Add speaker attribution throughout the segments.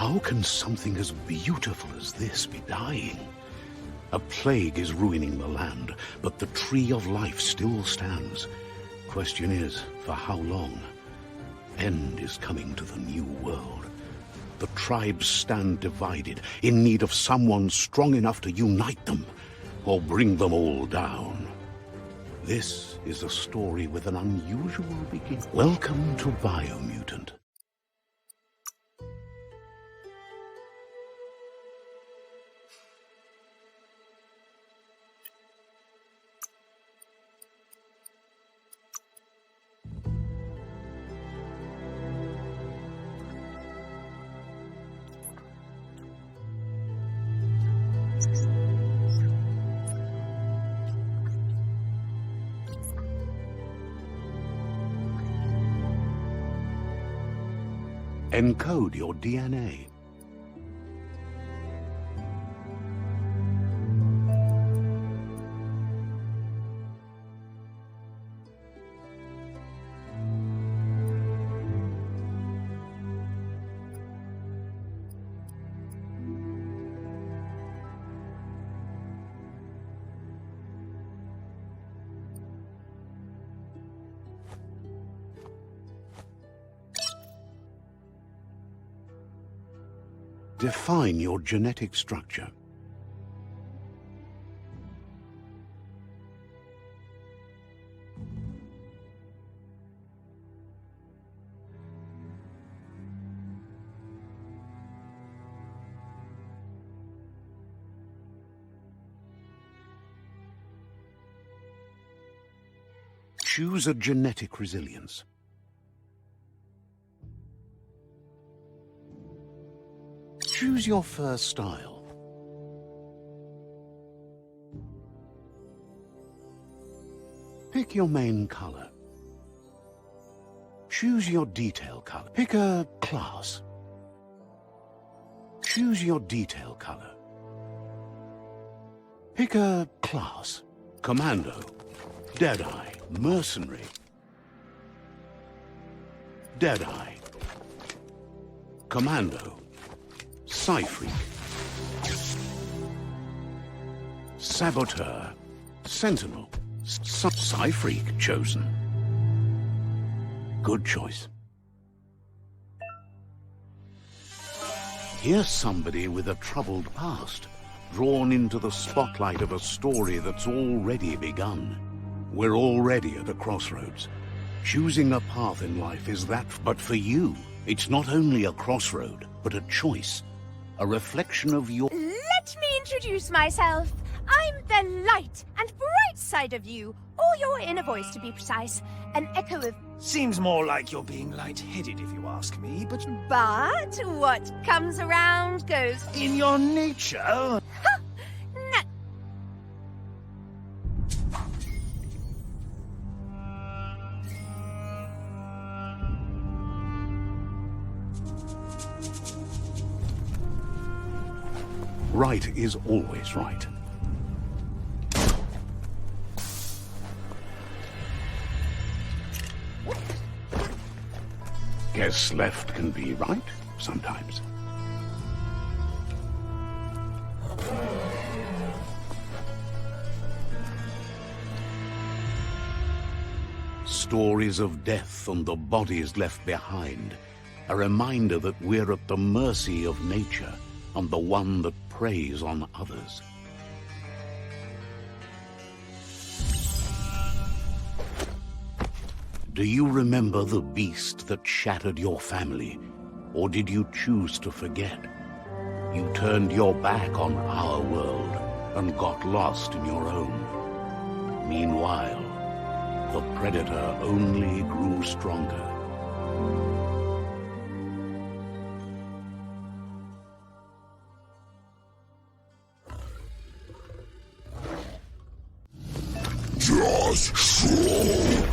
Speaker 1: How can something as beautiful as this be dying? A plague is ruining the land, but the tree of life still stands. Question is, for how long? End is coming to the new world. The tribes stand divided, in need of someone strong enough to unite them, or bring them all down. This is a story with an unusual beginning. Welcome to Biomutant. Encode your DNA. Define your genetic structure. Choose a genetic resilience. Choose your fur style. Pick your main color. Choose your detail color. Pick a class. Choose your detail color. Pick a class. Commando, Deadeye, Mercenary. Deadeye. Commando. Psy-Freak. Saboteur. Sentinel. Psy-Freak chosen. Good choice. Here's somebody with a troubled past, drawn into the spotlight of a story that's already begun. We're already at a crossroads. Choosing a path in life is that, but for you, it's not only a crossroad, but a choice. A reflection of your...
Speaker 2: Let me introduce myself. I'm the light and bright side of you, or your inner voice to be precise. An echo of...
Speaker 3: Seems more like you're being light-headed if you ask me, but...
Speaker 2: But what comes around goes...
Speaker 3: In your nature...
Speaker 2: Ha!
Speaker 1: Right is always right. Guess left can be right sometimes. Stories of death and the bodies left behind, a reminder that we're at the mercy of nature and the one that preys on others. Do you remember the beast that shattered your family, or did you choose to forget? You turned your back on our world and got lost in your own. Meanwhile, the predator only grew stronger.
Speaker 4: Just so.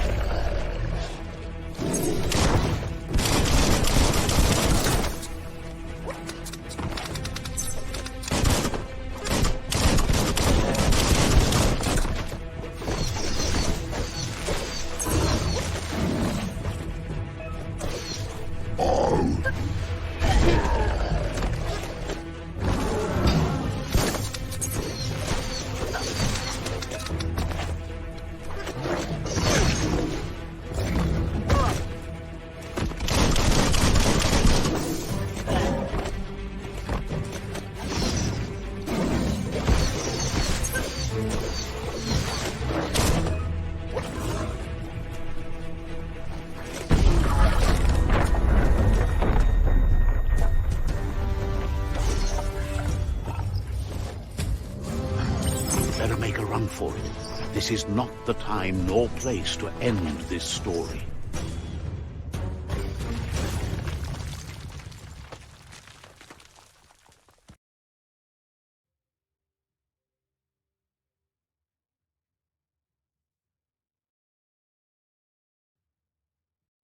Speaker 1: run for it. This is not the time nor place to end this story.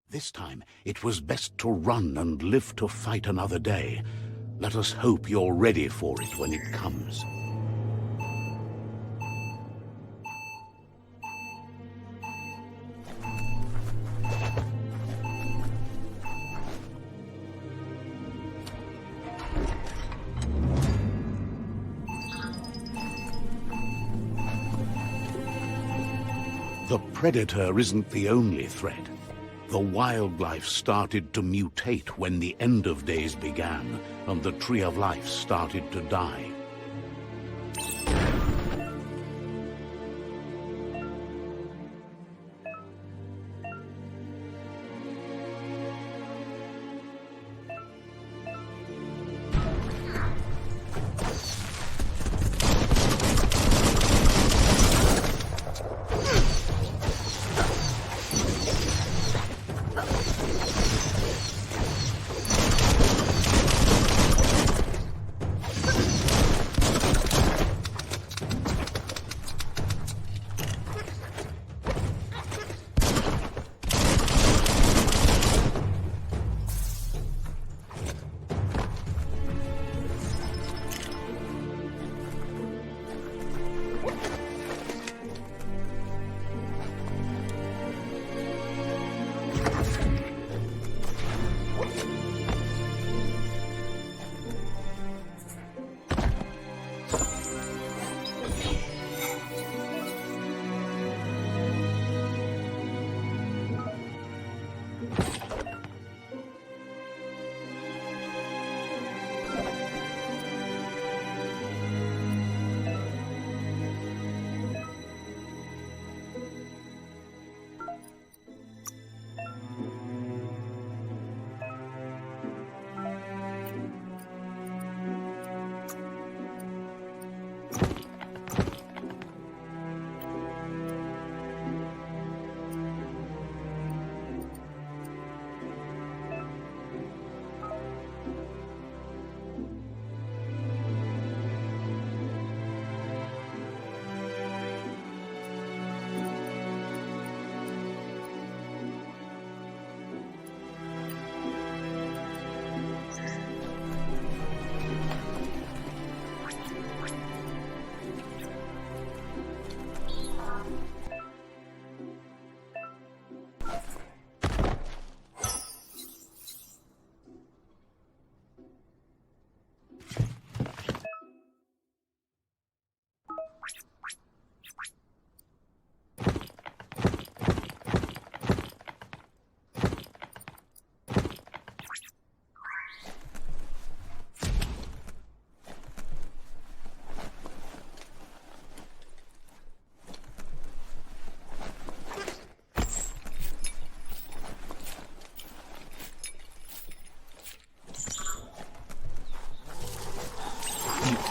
Speaker 1: This time, it was best to run and live to fight another day. Let us hope you're ready for it when it comes. The predator isn't the only threat. The wildlife started to mutate when the end of days began, and the tree of life started to die.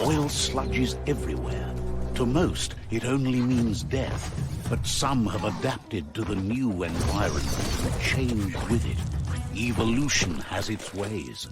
Speaker 1: Oil sludges everywhere. To most, it only means death, but some have adapted to the new environment and changed with it. Evolution has its ways.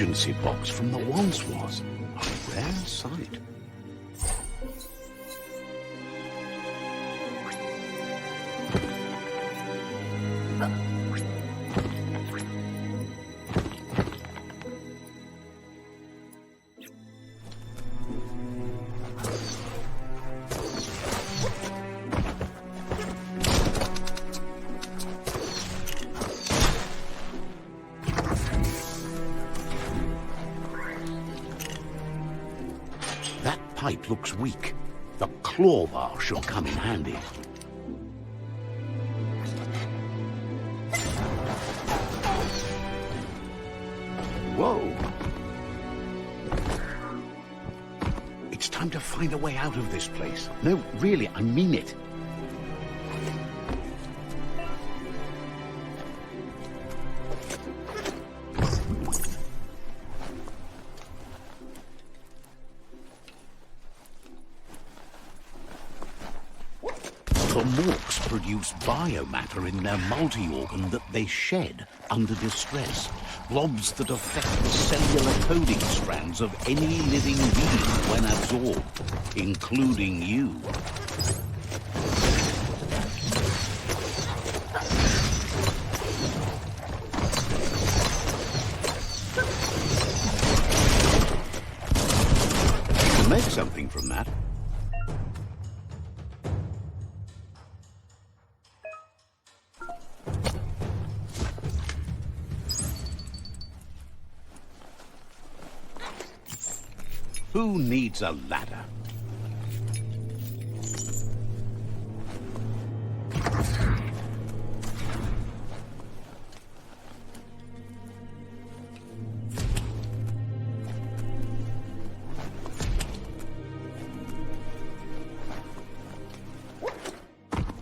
Speaker 1: emergency box from the once was. A rare sight. That pipe looks weak. The claw bar should come in handy. Whoa! It's time to find a way out of this place. No, really, I mean it. The morks produce biomatter in their multi-organ that they shed under distress. Blobs that affect the cellular coding strands of any living being when absorbed, including you. You can make something from that. Who needs a ladder?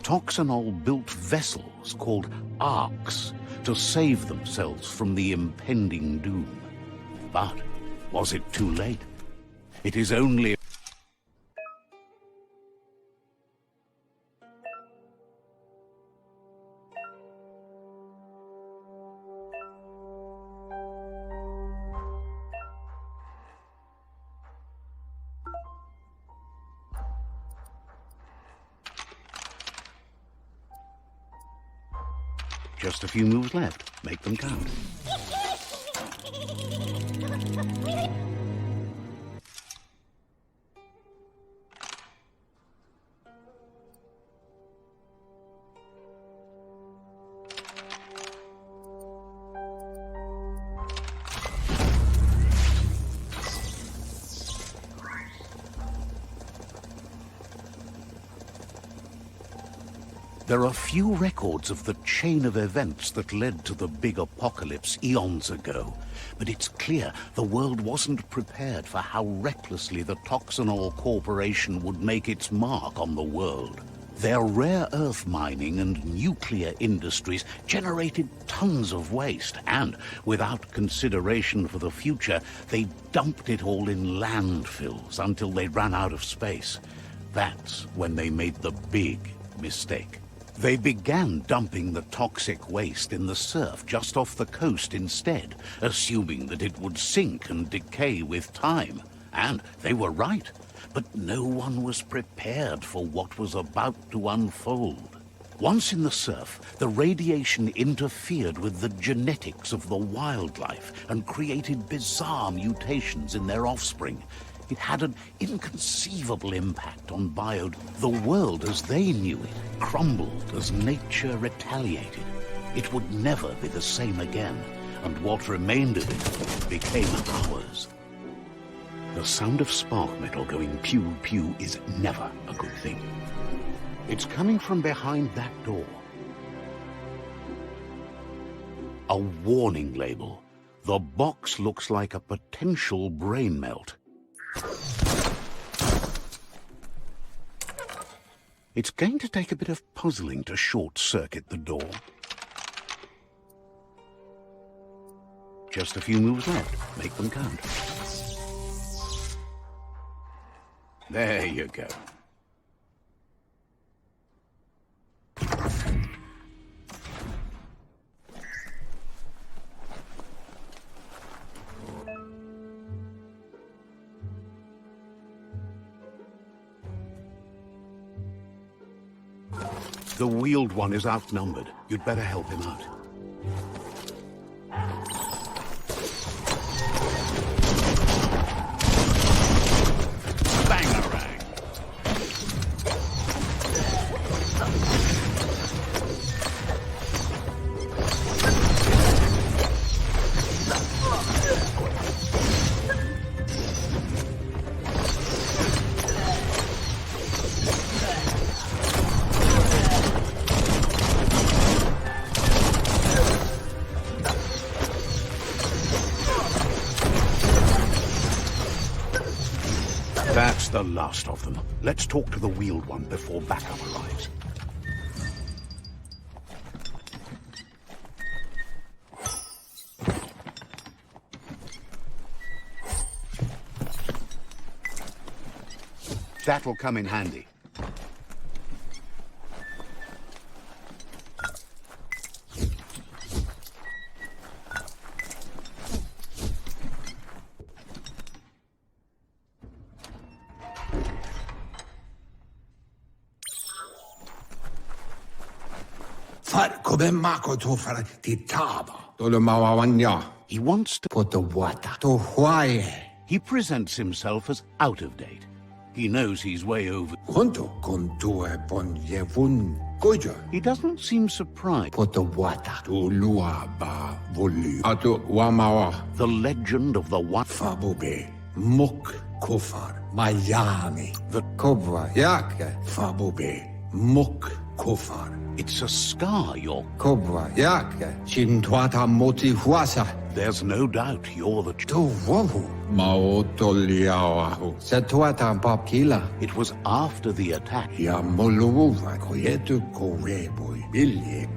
Speaker 1: Toxanol built vessels called arks to save themselves from the impending doom. But was it too late? It is only... Just a few moves left. Make them count. There are few records of the chain of events that led to the big apocalypse eons ago, but it's clear the world wasn't prepared for how recklessly the Toxanol Corporation would make its mark on the world. Their rare earth mining and nuclear industries generated tons of waste, and, without consideration for the future, they dumped it all in landfills until they ran out of space. That's when they made the big mistake. They began dumping the toxic waste in the surf just off the coast instead, assuming that it would sink and decay with time. And they were right, but no one was prepared for what was about to unfold. Once in the surf, the radiation interfered with the genetics of the wildlife and created bizarre mutations in their offspring. It had an inconceivable impact on The world as they knew it crumbled as nature retaliated. It would never be the same again, and what remained of it became ours. The sound of spark metal going pew-pew is never a good thing. It's coming from behind that door. A warning label. The box looks like a potential brain melt. It's going to take a bit of puzzling to short-circuit the door. Just a few moves left. Make them count. There you go. The Wheeled One is outnumbered. You'd better help him out. Bangarang! That's the last of them. Let's talk to the Wheeled One before backup arrives. That'll come in handy.
Speaker 4: Come mako to fare ti taba. Dole mawawanya.
Speaker 1: He wants to...
Speaker 4: Put the water to Hawaii.
Speaker 1: He presents himself as out of date. He knows he's way over...
Speaker 4: Junto con tue ponjevun gojo.
Speaker 1: He doesn't seem surprised.
Speaker 4: Put the water to luaba volu. Atu wamawa.
Speaker 1: The legend of the one...
Speaker 4: Fabube. Muk kofar. Miami.
Speaker 1: The...
Speaker 4: Kobra yake. Fabube. Muk kofar.
Speaker 1: It's a scar, you're...
Speaker 4: Cobra yake. Chintwata moti huasa.
Speaker 1: There's no doubt you're the...
Speaker 4: To wahu. Maotoliawahu. Setuata papkila.
Speaker 1: It was after the attack.
Speaker 4: Ya moluva koyetu koreboy bilye.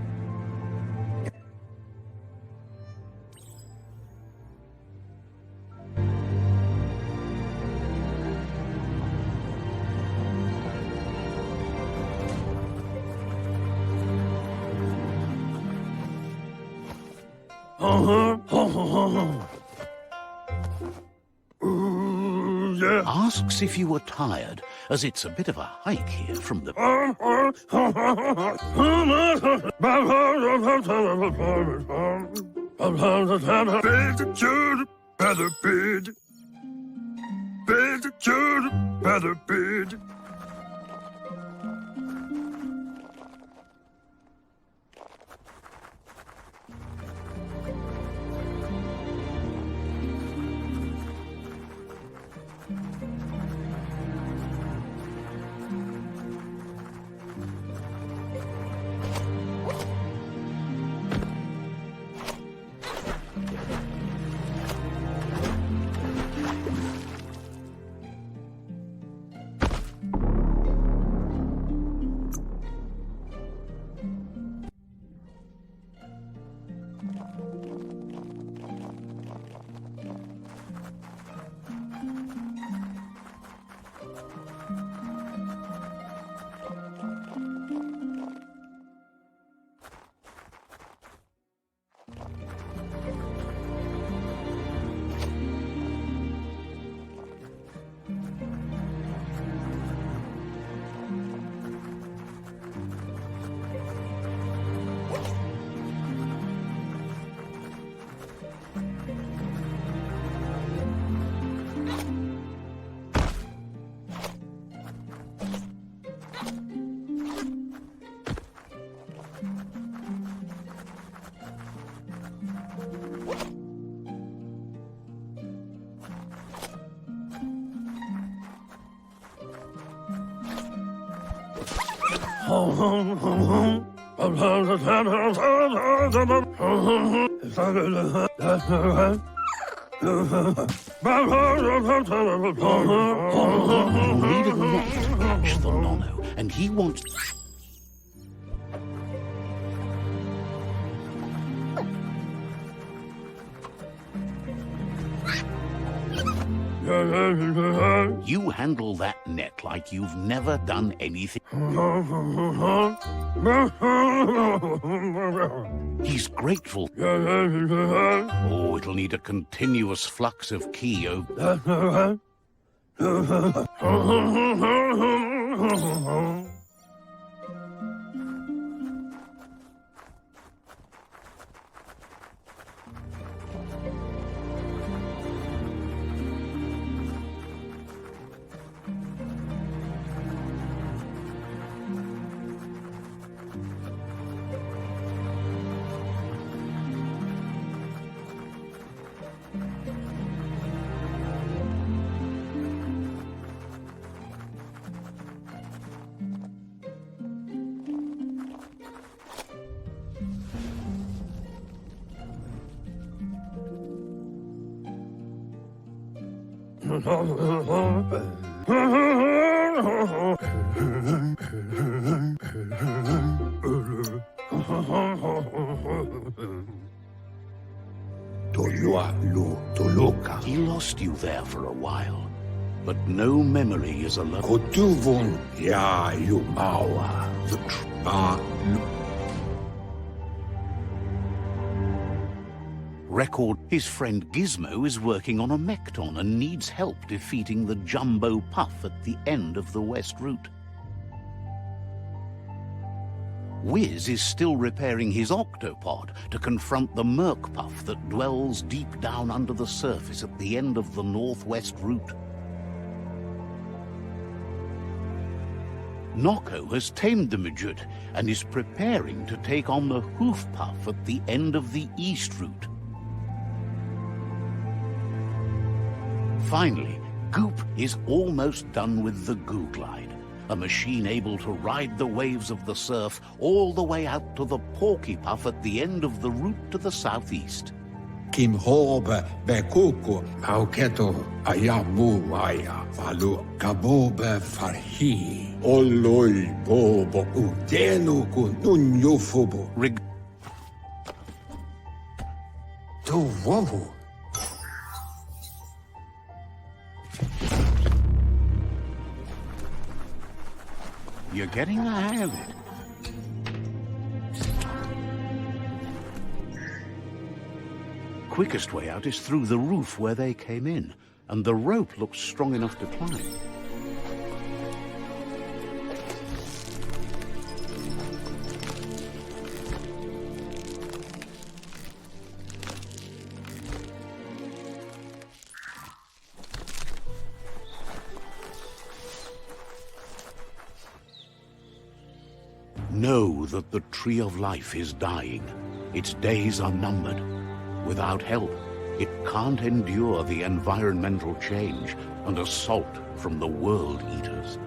Speaker 1: Asks if you were tired, as it's a bit of a hike here from the... You need a net to catch the nono, and he wants... You handle that net like you've never done anything. He's grateful. Oh, it'll need a continuous flux of ki over... He lost you there for a while, but no memory is alone.
Speaker 4: Kotuvon ya yumawa.
Speaker 1: The record, his friend Gizmo is working on a Mekton and needs help defeating the Jumbo Puff at the end of the West Route. Wiz is still repairing his octopod to confront the Merc Puff that dwells deep down under the surface at the end of the Northwest Route. Nocco has tamed the midget and is preparing to take on the Hoof Puff at the end of the East Route. Finally, Goop is almost done with the Goo Glide, a machine able to ride the waves of the surf all the way out to the Porky Puff at the end of the route to the southeast.
Speaker 4: Kim hobe bekuko auketo ayamu maya falu kabobe farhi oloi bobo udenu ku nunyofobo
Speaker 1: Rig
Speaker 4: to wovu.
Speaker 1: You're getting the hang of it. Quickest way out is through the roof where they came in, and the rope looks strong enough to climb. Know that the Tree of Life is dying. Its days are numbered. Without help, it can't endure the environmental change and assault from the World Eaters.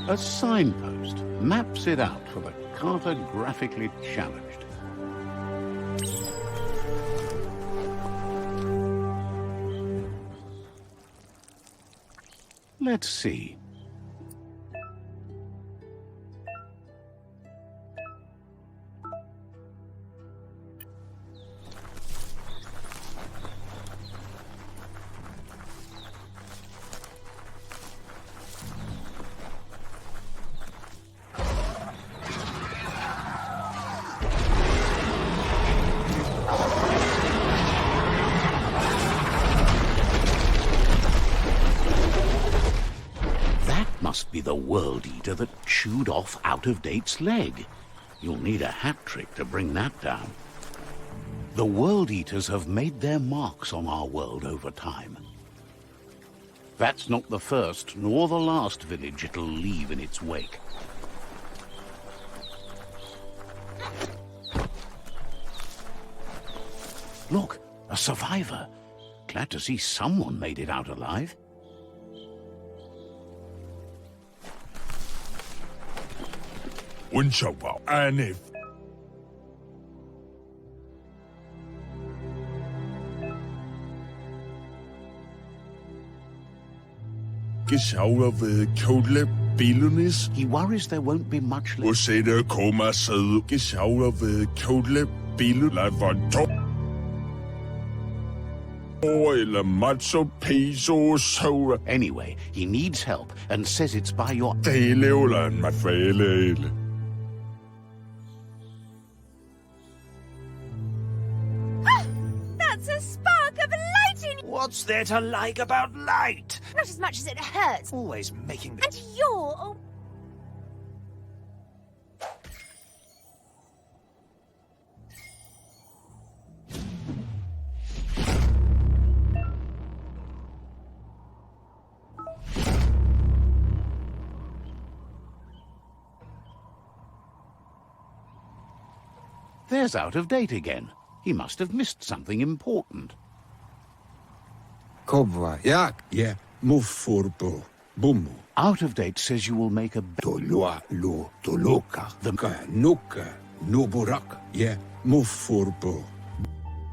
Speaker 1: A signpost maps it out for the cartographically challenged. Let's see. Must be the World Eater that chewed off Out-of-Date's leg. You'll need a hat trick to bring that down. The World Eaters have made their marks on our world over time. That's not the first nor the last village it'll leave in its wake. Look, a survivor. Glad to see someone made it out alive.
Speaker 5: Unschaubar. Eine. Gesauer ved Kodle Bilunis.
Speaker 1: He worries there won't be much left.
Speaker 5: Usætte kommer sæde. Gesauer ved Kodle Bilu. Lavanto. Eller matzo peso soda.
Speaker 1: Anyway, he needs help and says it's by your...
Speaker 5: Deleolan mafale.
Speaker 2: That's a spark of light in...
Speaker 3: What's there to like about light?
Speaker 2: Not as much as it hurts.
Speaker 3: Always making the...
Speaker 2: And you're... Oh,
Speaker 1: There's out of date again. He must have missed something important.
Speaker 4: Kobwa, yak, yeah, move for bo, bumu.
Speaker 1: Out of date says you will make a...
Speaker 4: Tolua, lo, toloka, the nuka, noburak, yeah, move for bo.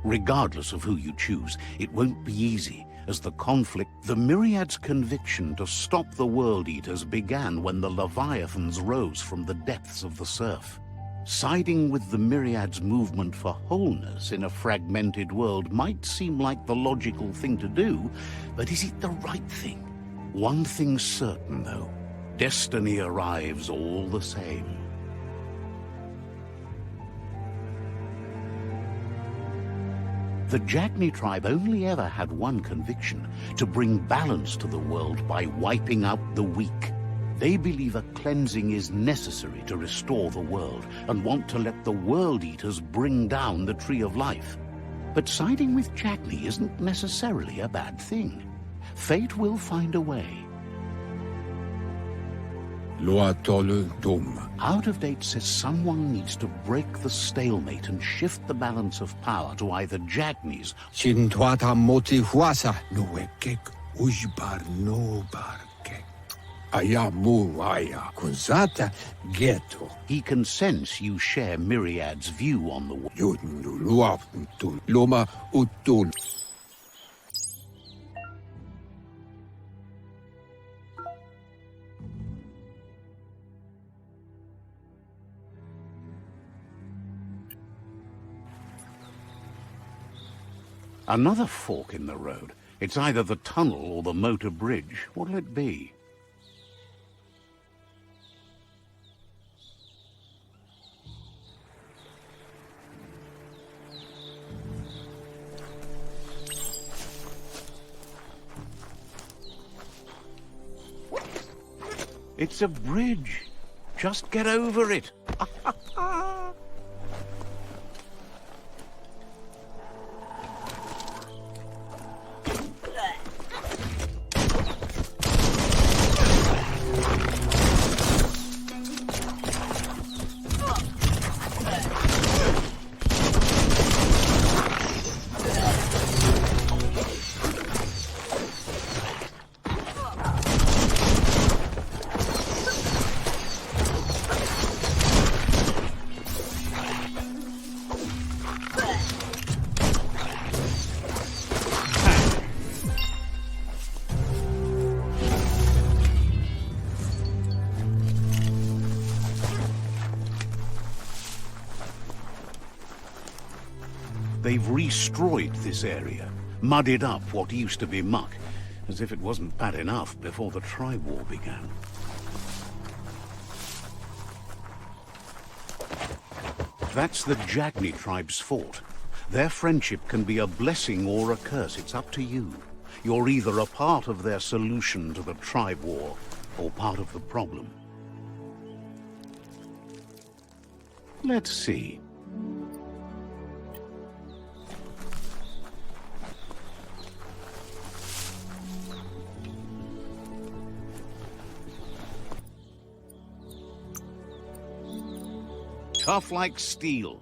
Speaker 1: Regardless of who you choose, it won't be easy, as the conflict... The Myriad's conviction to stop the World Eaters began when the Leviathans rose from the depths of the surf. Siding with the Myriad's movement for wholeness in a fragmented world might seem like the logical thing to do, but is it the right thing? One thing's certain, though. Destiny arrives all the same. The Jagni tribe only ever had one conviction: to bring balance to the world by wiping out the weak. They believe a cleansing is necessary to restore the world, and want to let the World Eaters bring down the Tree of Life. But siding with Jagni isn't necessarily a bad thing. Fate will find a way.
Speaker 4: Loa tolu dum.
Speaker 1: Out of date says someone needs to break the stalemate and shift the balance of power to either Jagni's...
Speaker 4: Chintuata moti huasa, nuekek, ujbar no barke. Ayamu aya, kunzata ghetto.
Speaker 1: He can sense you share Myriad's view on the world.
Speaker 4: Yudnu luaf utul, loma utul.
Speaker 1: Another fork in the road. It's either the tunnel or the motor bridge. What'll it be? It's a bridge. Just get over it. They've destroyed this area, muddied up what used to be muck, as if it wasn't bad enough before the tribe war began. That's the Jagni tribe's fort. Their friendship can be a blessing or a curse. It's up to you. You're either a part of their solution to the tribe war, or part of the problem. Let's see. Tough like steel.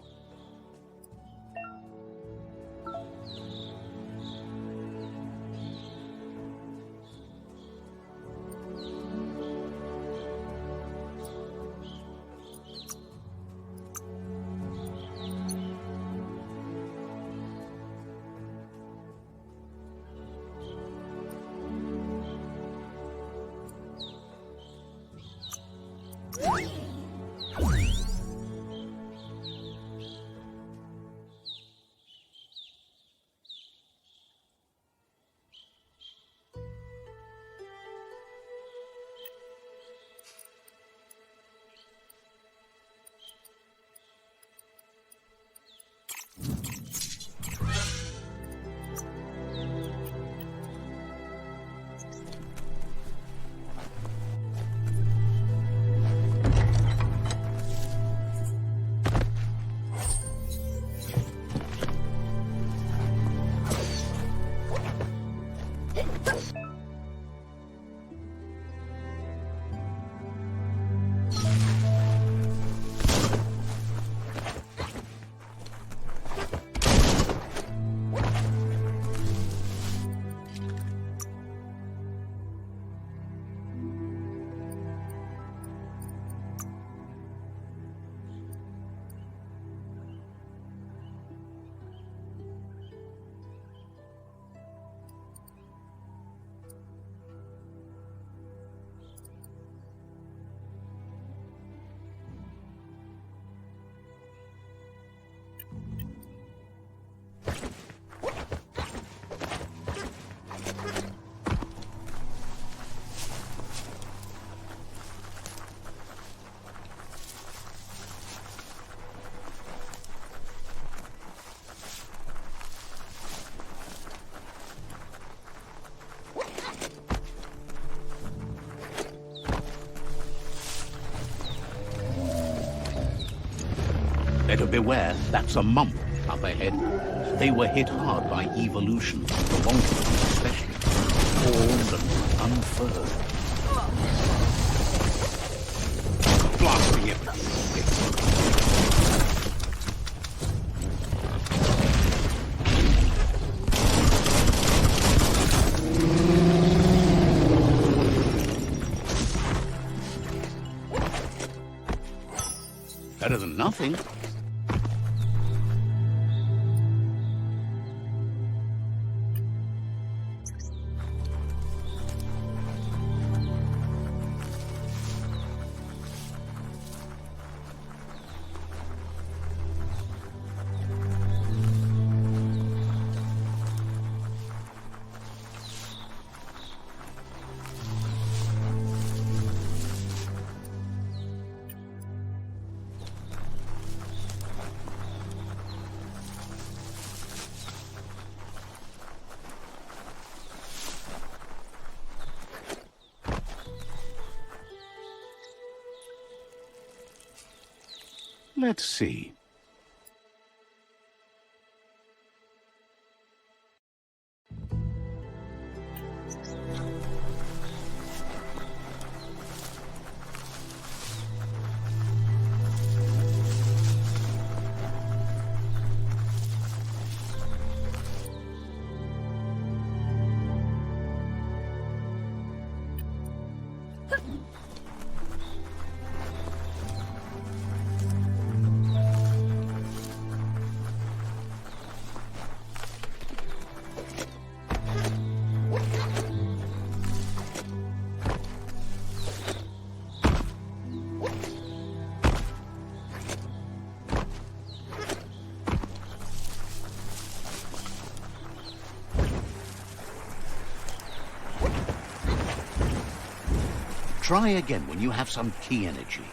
Speaker 1: Better beware, that's a mump up ahead. They were hit hard by evolution, the Longford especially. Formed and unfurled. Blasting it. Better than nothing. Let's see. Try again when you have some key energy.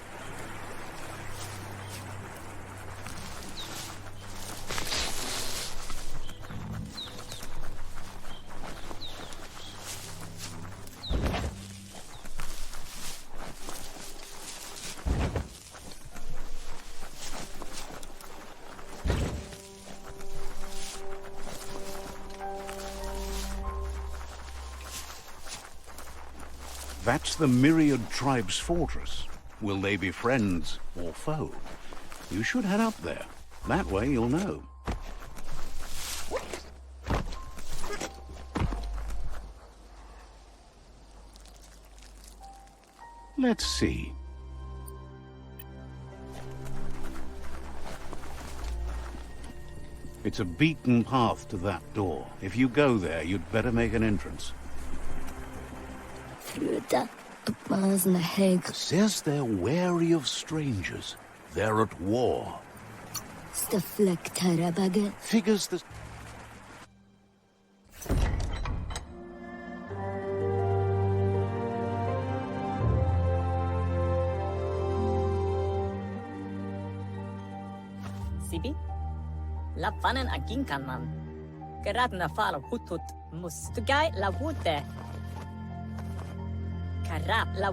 Speaker 1: That's the Myriad Tribe's fortress. Will they be friends or foe? You should head up there. That way you'll know. Let's see. It's a beaten path to that door. If you go there, you'd better make an entrance. Says they're wary of strangers. They're at war. Figures the...
Speaker 6: Sibi? La fanen agin kan man. Geradna fal hutut mustugai la wute.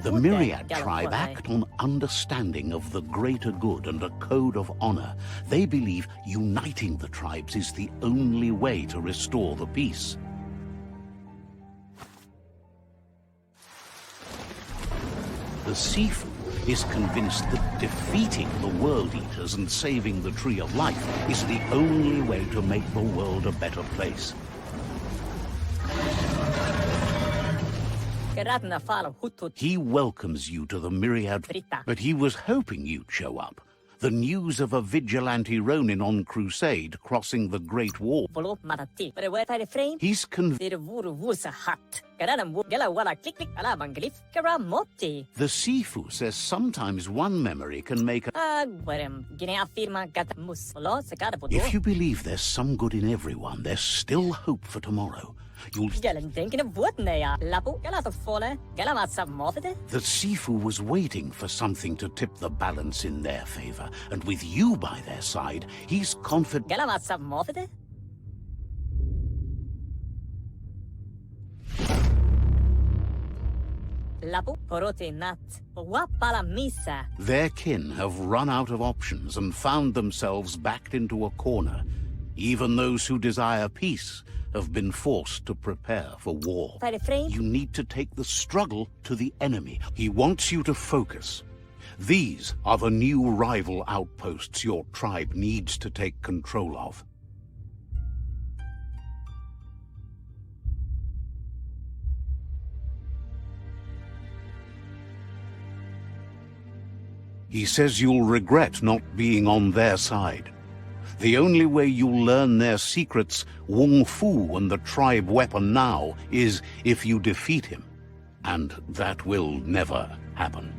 Speaker 1: The Myriad tribe act on understanding of the greater good and a code of honor. They believe uniting the tribes is the only way to restore the peace. The Sifu is convinced that defeating the World Eaters and saving the Tree of Life is the only way to make the world a better place. He welcomes you to the Myriad, but he was hoping you'd show up. The news of a vigilante Ronin on crusade crossing the Great Wall. He's convinced. The Sifu says sometimes one memory can make a... If you believe there's some good in everyone, there's still hope for tomorrow. You'll... The Sifu was waiting for something to tip the balance in their favor, and with you by their side, he's confident...
Speaker 6: Lapu porote nat. Wapala misa.
Speaker 1: Their kin have run out of options and found themselves backed into a corner. Even those who desire peace have been forced to prepare for war.
Speaker 6: Refrain.
Speaker 1: You need to take the struggle to the enemy. He wants you to focus. These are the new rival outposts your tribe needs to take control of. He says you'll regret not being on their side. The only way you'll learn their secrets, Wung Fu and the tribe weapon now, is if you defeat him. And that will never happen.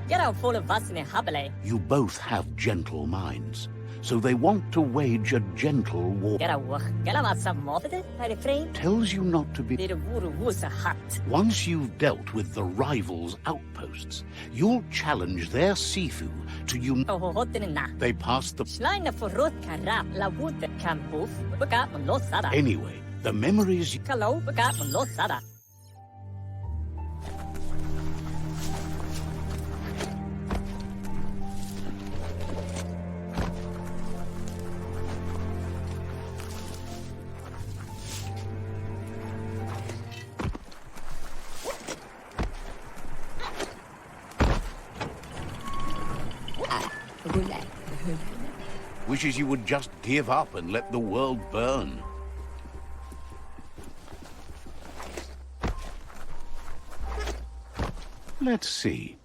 Speaker 6: Get out full of us in a habile.
Speaker 1: You both have gentle minds, so they want to wage a gentle war.
Speaker 6: Get out. Get out some more. Refrain.
Speaker 1: Tells you not to be...
Speaker 6: Did a wuru was a hat.
Speaker 1: Once you've dealt with the rivals' outposts, you'll challenge their Sifu to
Speaker 6: Oh, hot in na.
Speaker 1: They passed the...
Speaker 6: Schleine for rot karap la wood can boof. Begat mon los sada.
Speaker 1: Anyway, the memories...
Speaker 6: Hello, begat mon los sada.
Speaker 1: Wishes you would just give up and let the world burn. Let's see.